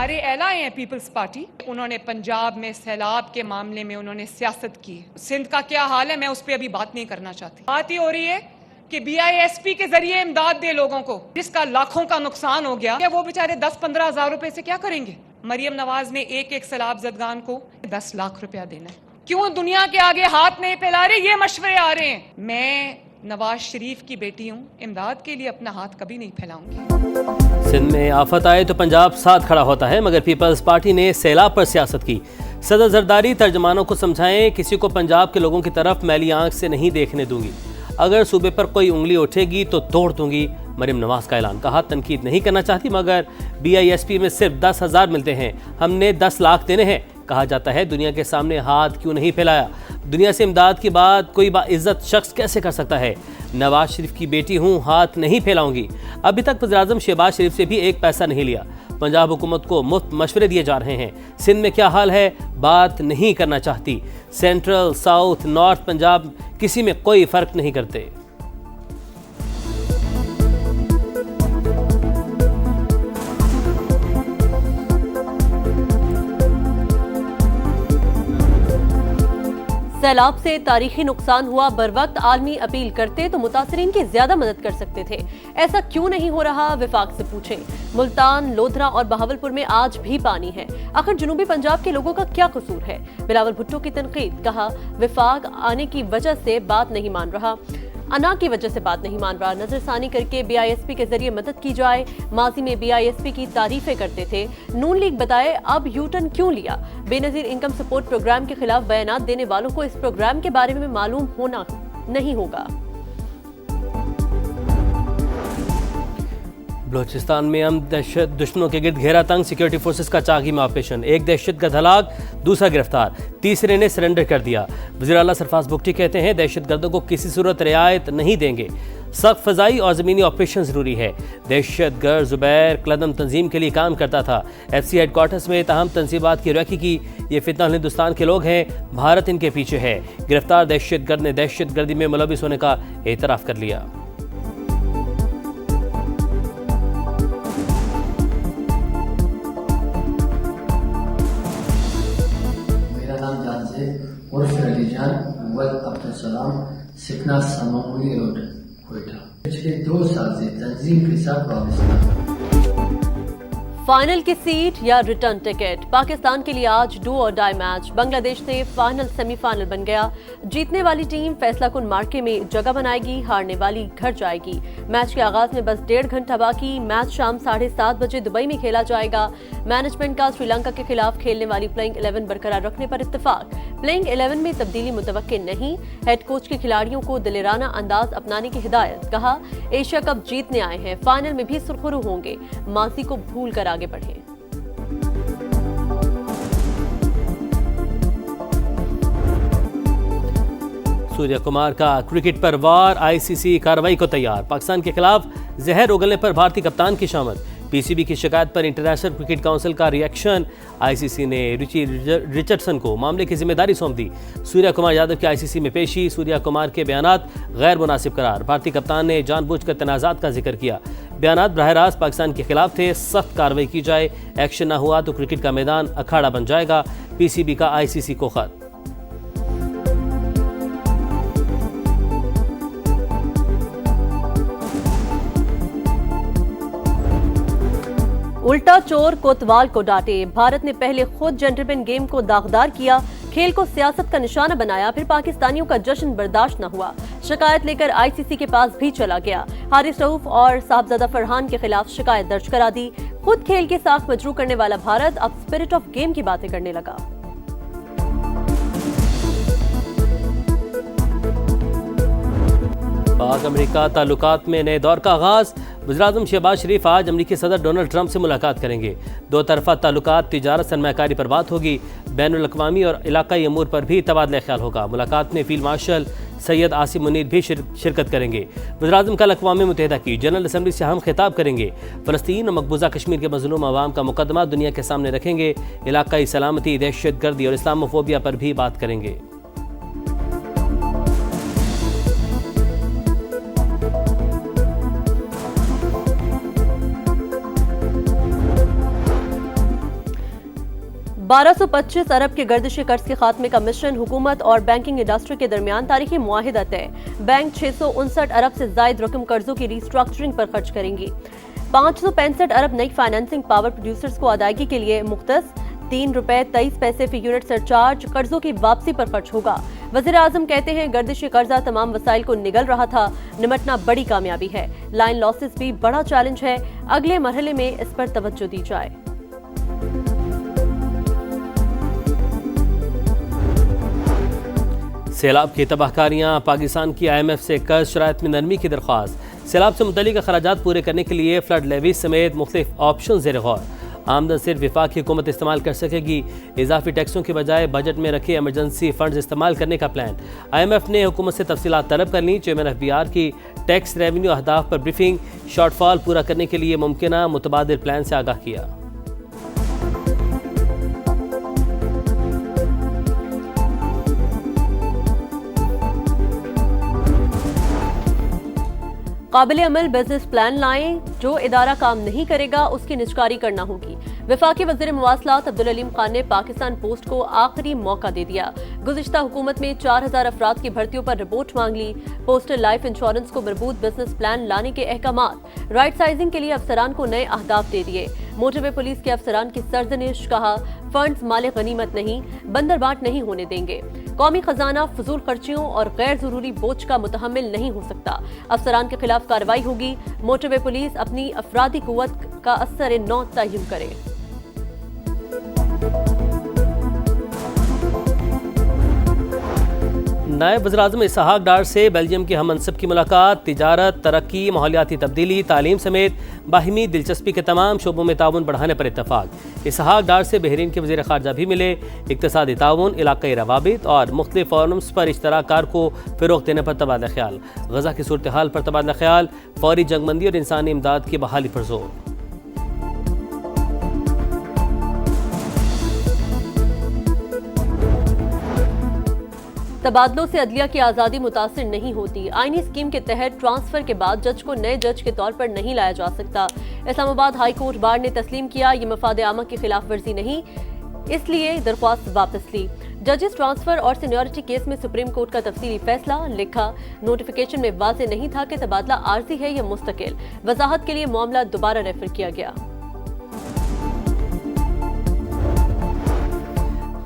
हमारे एलाए हैं peoples party, उन्होंने पंजाब में सैलाब के मामले में उन्होंने सियासत की। सिंध का क्या हाल है मैं उस पर अभी बात नहीं करना चाहती। बात ही हो रही है कि BISP के जरिए इमदाद दे लोगों को, जिसका लाखों का नुकसान हो गया, वो बेचारे 10-15 हज़ार रुपए से क्या करेंगे। मरियम नवाज ने एक सैलाब ज़दगान को 10 लाख रुपया देना है। क्यों दुनिया के आगे हाथ नहीं फैला रहे, ये मशवरे आ रहे हैं। मैं नवाज शरीफ की बेटी हूँ, इमदाद के लिए अपना हाथ कभी नहीं फैलाऊंगी। सिंध में आफत आए तो पंजाब साथ खड़ा होता है, मगर पीपल्स पार्टी ने सैलाब पर सियासत की। सदर जरदारी तर्जमानों को समझाएं, किसी को पंजाब के लोगों की तरफ मैली आंख से नहीं देखने दूंगी। अगर सूबे पर कोई उंगली उठेगी तो तोड़ दूंगी। मरियम नवाज का ऐलान। कहा, तनकीद नहीं करना चाहती, मगर BISP में सिर्फ 10,000 मिलते हैं, हमने 10 लाख देने हैं। कहा जाता है दुनिया के सामने हाथ क्यों नहीं फैलाया। दुनिया से इमदाद की बात कोई बाइज्जत शख्स कैसे कर सकता है। नवाज शरीफ की बेटी हूँ, हाथ नहीं फैलाऊंगी। अभी तक वज़ीर-ए-आज़म शहबाज शरीफ से भी एक पैसा नहीं लिया। पंजाब हुकूमत को मुफ्त मशवरे दिए जा रहे हैं। सिंध में क्या हाल है बात नहीं करना चाहती। सेंट्रल, साउथ, नॉर्थ पंजाब किसी में कोई फ़र्क नहीं करते। सैलाब से तारीखी नुकसान हुआ, बर वक्त आलमी अपील करते तो मुतासरीन की ज्यादा मदद कर सकते थे। ऐसा क्यों नहीं हो रहा, विफाक से पूछें। मुल्तान, लोधरा और बहावलपुर में आज भी पानी है। आखिर जनूबी पंजाब के लोगों का क्या कसूर है। बिलावल भुट्टो की तनकीद। कहा, विफाक आने की वजह से बात नहीं मान रहा, अना की वजह से बात नहीं मान रहा। नजरसानी करके BISP के जरिए मदद की जाए। माजी में BISP की तारीफें करते थे। नून लीग बताए अब यूटर्न क्यों लिया। बेनजीर इनकम सपोर्ट प्रोग्राम के खिलाफ बयानात देने वालों को इस प्रोग्राम के बारे में मालूम होना नहीं होगा। बलोचिस्तान में हम दुश्मनों के गिर्द घेरा तंग, सिक्योरिटी फोर्सेस का चागी में ऑपरेशन। एक दहशतगर्द हलाक, दूसरा गिरफ्तार, तीसरे ने सरेंडर कर दिया। वज़ीर आला सरफराज बुगटी कहते हैं दहशतगर्दों को किसी सूरत रियायत नहीं देंगे। सख्त फ़ज़ाई और ज़मीनी ऑपरेशन ज़रूरी है। दहशतगर्द ज़ुबैर कलदम तंजीम के लिए काम करता था। FC हेडक्वार्टर्स में तमाम तनसीबात की रखी की। ये फितना हिंदुस्तान के लोग हैं, भारत इनके पीछे है। गिरफ्तार दहशतगर्द ने दहशतगर्दी में मुलविस होने का एतराफ़ कर लिया। सिकना समामुली रोड कोयटा। पिछले 2 साल से तंजीम के साथ वाबस्ता। फाइनल की सीट या रिटर्न टिकट। पाकिस्तान के लिए आज डू और डाई मैच। बांग्लादेश से फाइनल सेमीफाइनल बन गया। जीतने वाली टीम फैसला कुन मार्के में जगह बनाएगी, हारने वाली घर जाएगी। मैच के आगाज में बस 1.5 घंटा बाकी। मैच शाम 7:30 बजे दुबई में खेला जाएगा। मैनेजमेंट का श्रीलंका के खिलाफ खेलने वाली प्लेइंग 11 बरकरार रखने पर इत्तेफाक। प्लेइंग 11 में तब्दीली मुतवक्के नहीं। हेड कोच के खिलाड़ियों को दिलेराना अंदाज अपनाने की हिदायत। कहा, एशिया कप जीतने आए हैं, फाइनल में भी सुरखरू होंगे, माजी को भूल कर आगे बढ़े। सूर्या कुमार का क्रिकेट पर वार, ICC कार्रवाई को तैयार। पाकिस्तान के खिलाफ जहर उगलने पर भारतीय कप्तान की शामत। PCB की शिकायत पर इंटरनेशनल क्रिकेट काउंसिल का रिएक्शन। ICC ने रिची रिचर्डसन को मामले की जिम्मेदारी सौंप दी। सूर्या कुमार यादव की ICC में पेशी। सूर्या कुमार के बयानात गैर मुनासिब करार। भारतीय कप्तान ने जानबूझकर तनाज़ात का जिक्र किया। बयानात बराह रास्त पाकिस्तान के खिलाफ थे। सख्त कार्रवाई की जाए, एक्शन न हुआ तो क्रिकेट का मैदान अखाड़ा बन जाएगा। PCB का ICC को खत। उल्टा चोर कोतवाल को डांटे। भारत ने पहले खुद जेंटलमैन गेम को दागदार किया, खेल को सियासत का निशाना बनाया, फिर पाकिस्तानियों का जश्न बर्दाश्त न हुआ। शिकायत लेकर ICC के पास भी चला गया। हारिस रऊफ और साहबजादा फरहान के खिलाफ शिकायत दर्ज करा दी। खुद खेल की साख मजरू करने वाला भारत अब स्पिरिट ऑफ गेम की बातें करने लगा। पाक अमेरिका ताल्लुकात में नए दौर का आगाज। वज़ीर-ए-आज़म शहबाज शरीफ आज अमेरिकी सदर डोनाल्ड ट्रंप से मुलाकात करेंगे। 2 तरफ़ा ताल्लुकात, तिजारत, सरमायाकारी पर बात होगी। बैनुल-अक़वामी और इलाक़ाई अमूर पर भी तबादला ख्याल होगा। मुलाकात में फील्ड मार्शल सैयद आसिम मुनीर भी शिरकत करेंगे। वज़ीर-ए-आज़म कल अक़वाम मुत्तहिदा की जनरल असम्बली से हम खिताब करेंगे। फ़लस्तीन और मकबूजा कश्मीर के मज़लूम अवाम का मुकदमा दुनिया के सामने रखेंगे। इलाक़ाई सलामती, दहशतगर्दी और इस्लामोफोबिया पर भी बात करेंगे। 1225 अरब के गर्दिशी कर्ज के खात्मे का मिशन, हुकूमत और बैंकिंग इंडस्ट्री के दरमियान तारीखी मुआहिदा तय। बैंक 659 अरब से जायद रकम कर्जों की रिस्ट्रक्चरिंग पर खर्च करेंगी। 565 अरब नई फाइनेंसिंग पावर प्रोड्यूसर्स को अदायगी के लिए मुख्तस। ₹3.23 फी यूनिट सरचार्ज कर्जों की वापसी पर खर्च होगा। वज़ीर आज़म कहते हैं गर्दिशी कर्जा तमाम वसाइल को निगल रहा था, निमटना बड़ी कामयाबी है। लाइन लॉसेस भी बड़ा चैलेंज है, अगले मरहले में इस पर तवज्जो दी जाए। सैलाब की तबाहकारियां, पाकिस्तान की IMF से कर्ज शराइत में नरमी की दरख्वास्त। सैलाब से मुतल्लिक अखराजात पूरे करने के लिए फ्लड लेवी समेत मुख्तलिफ ऑप्शन ज़ेर गौर। आमदन सिर्फ विफाक की हुकूमत इस्तेमाल कर सकेगी। इजाफी टैक्सों के बजाय बजट में रखे एमरजेंसी फंड्स इस्तेमाल करने का प्लान। IMF ने हुकूमत से तफसीलात तलब कर ली। चेयरमैन FBR की टैक्स रेवेन्यू अहदाफ पर ब्रीफिंग। शॉर्टफॉल पूरा करने के लिए मुमकिना मुतबादिल प्लान से आगाह किया। काबिल अमल बिजनेस प्लान लाएं, जो इदारा काम नहीं करेगा उसकी निजकारी करना होगी। वफाकी वज़ीर मवासलात अब्दुल अलीम खान ने पाकिस्तान पोस्ट को आखिरी मौका दे दिया। गुज़िश्ता हुकूमत में 4000 अफराद की भर्तियों पर रिपोर्ट मांग ली। पोस्टल लाइफ इंश्योरेंस को मरबूत बिजनेस प्लान लाने के अहकामात। राइट साइजिंग के लिए अफसरान को नए अहदाफ दे दिए। मोटरवे पुलिस के अफसरान की सरजनिश, कहा फंड्स माले गनीमत नहीं, बंदरबाट नहीं होने देंगे। कौमी खजाना फजूल खर्चियों और गैर जरूरी बोझ का मुतहम्मिल नहीं हो सकता। अफसरान के खिलाफ कार्रवाई होगी। मोटरवे पुलिस अपनी अफरादी कुव्वत का असर नौ तय्युम करे। नायब वज़ीर-ए-आज़म इसहाक डार से बेल्जियम के हममनसब की मुलाकात। तिजारत, तरक्की, माहौलियाती तब्दीली, तालीम समेत बाहिमी दिलचस्पी के तमाम शोबों में ताउन बढ़ाने पर इत्तफाक। इसहाक डार से बहरीन के वज़ीर ख़ारजा भी मिले। इक़्तिसादी ताउन, इलाक़ाई रवाबित और मुख्तलिफ फोरम्स पर इश्तराक कार को फ़रोग़ देने पर तबादला ख्याल। गज़ा की सूरत हाल पर तबादला ख्याल। फौरी जंगबंदी और इंसानी इमदाद की बहाली पर जोर। तबादलों से अदलिया की आज़ादी मुतासिर नहीं होती। आईनी स्कीम के तहत ट्रांसफर के बाद जज को नए जज के तौर पर नहीं लाया जा सकता। इस्लामाबाद हाई कोर्ट बार ने तस्लीम किया, ये मफाद आमा की खिलाफ वर्जी नहीं, इसलिए दरख्वास्त वापस ली। जजेस ट्रांसफर और सीनियरिटी केस में सुप्रीम कोर्ट का तफसीली फैसला। लिखा, नोटिफिकेशन में वाज़ेह नहीं था कि तबादला आर्जी है या मुस्तकिल। वजाहत के लिए मामला दोबारा रेफर किया गया।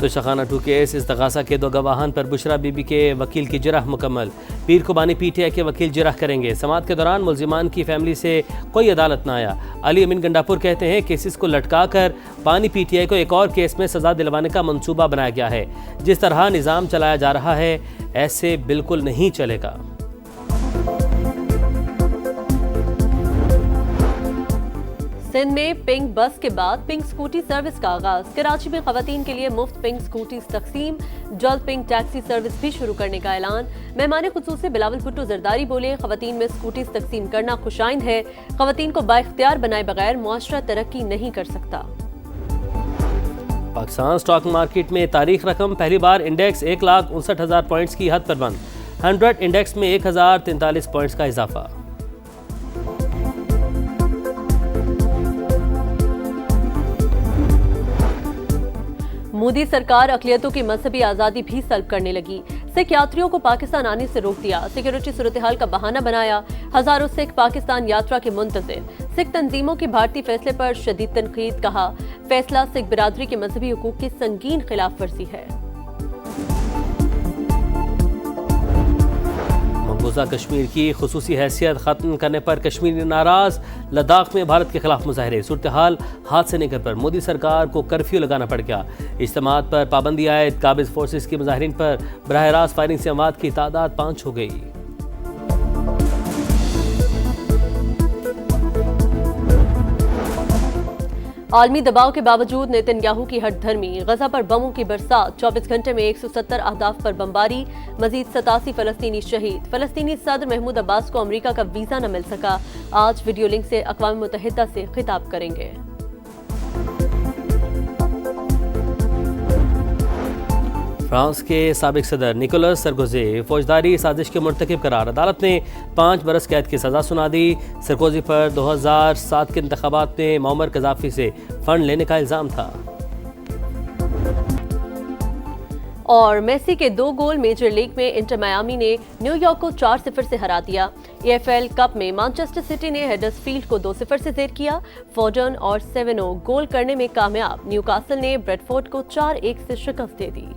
तो शखाना 2 केस इस्तगासा के 2 गवाहान पर बुशरा बीबी के वकील की जिरह मुकम्मल। पीर को बानी PTI के वकील जिरह करेंगे। समात के दौरान मुलजिमान की फैमिली से कोई अदालत न आया। अली अमीन गंडापुर कहते हैं केसेस को लटका कर बानी PTI को एक और केस में सजा दिलवाने का मंसूबा बनाया गया है। जिस तरह निज़ाम चलाया जा रहा है ऐसे बिल्कुल नहीं चलेगा। सिंध में पिंक बस के बाद पिंक स्कूटी सर्विस का आगाज। कराची में खवातीन के लिए मुफ्त पिंक स्कूटी तकसीम। जल्द पिंक टैक्सी सर्विस भी शुरू करने का ऐलान। मेहमान खुसूसी बिलावल भुट्टो जरदारी बोले, खवातीन में स्कूटी तकसीम करना खुशाइंद है। खवातीन को बाइख्तियार बनाए बगैर मुआशरा तरक्की नहीं कर सकता। पाकिस्तान स्टॉक मार्केट में तारीख रकम, पहली बार इंडेक्स 1,59,000 पॉइंट्स की हद पर बंद। 100 इंडेक्स में 1043 पॉइंट्स का इजाफा। मोदी सरकार अक़लियतों की मजहबी आज़ादी भी सल्ब करने लगी। सिख यात्रियों को पाकिस्तान आने से रोक दिया। सिक्योरिटी सूरत हाल का बहाना बनाया। हजारों सिख पाकिस्तान यात्रा के मुंतज़िर। सिख तंजीमों की भारतीय फैसले पर शदीद तनकीद। कहा, फैसला सिख बिरादरी के मजहबी हुकूक की संगीन खिलाफ वर्जी है। मकबूजा कश्मीर की खुसूसी हैसियत खत्म करने पर कश्मीरी नाराज। लद्दाख में भारत के खिलाफ मुजाहरे। सूरत हाल हाथ से निकल पर मोदी सरकार को कर्फ्यू लगाना पड़ गया। इज्तिमात पर पाबंदी आयद। काबिज फोर्सेस के मुजाहरीन पर बराह रास्त फायरिंग से अमवात की तादाद 5 हो गई। आलमी दबाव के बावजूद नेतन्याहू की हठधर्मी। गजा पर बमों की बरसात। 24 घंटे में 170 अहदाफ पर बमबारी। मजीद 87 फलस्तीनी शहीद। फलस्तीनी सदर महमूद अब्बास को अमरीका का वीजा न मिल सका। आज वीडियो लिंक से अक़वाम मुत्तहिदा से खिताब करेंगे। फ्रांस के साबिक सदर निकोलस सरकोजी फौजदारी साजिश के मुर्तकिब करार। अदालत ने 5 बरस कैद की सज़ा सुना दी। सरकोजी पर 2007 के इंतखाबात में मौमर कज़ाफ़ी से फंड लेने का इल्ज़ाम था। और मेसी के 2 गोल मेजर लीग में इंटर मियामी ने न्यूयॉर्क को 4-0 से हरा दिया। EFL कप में मैनचेस्टर सिटी ने हडर्सफील्ड को 2-0 से ज़ेर किया। फोर्डन और सेवेनो गोल करने में कामयाब। न्यूकासल ने ब्रेडफोर्ड को 4-1 से शिकस्त दे दी।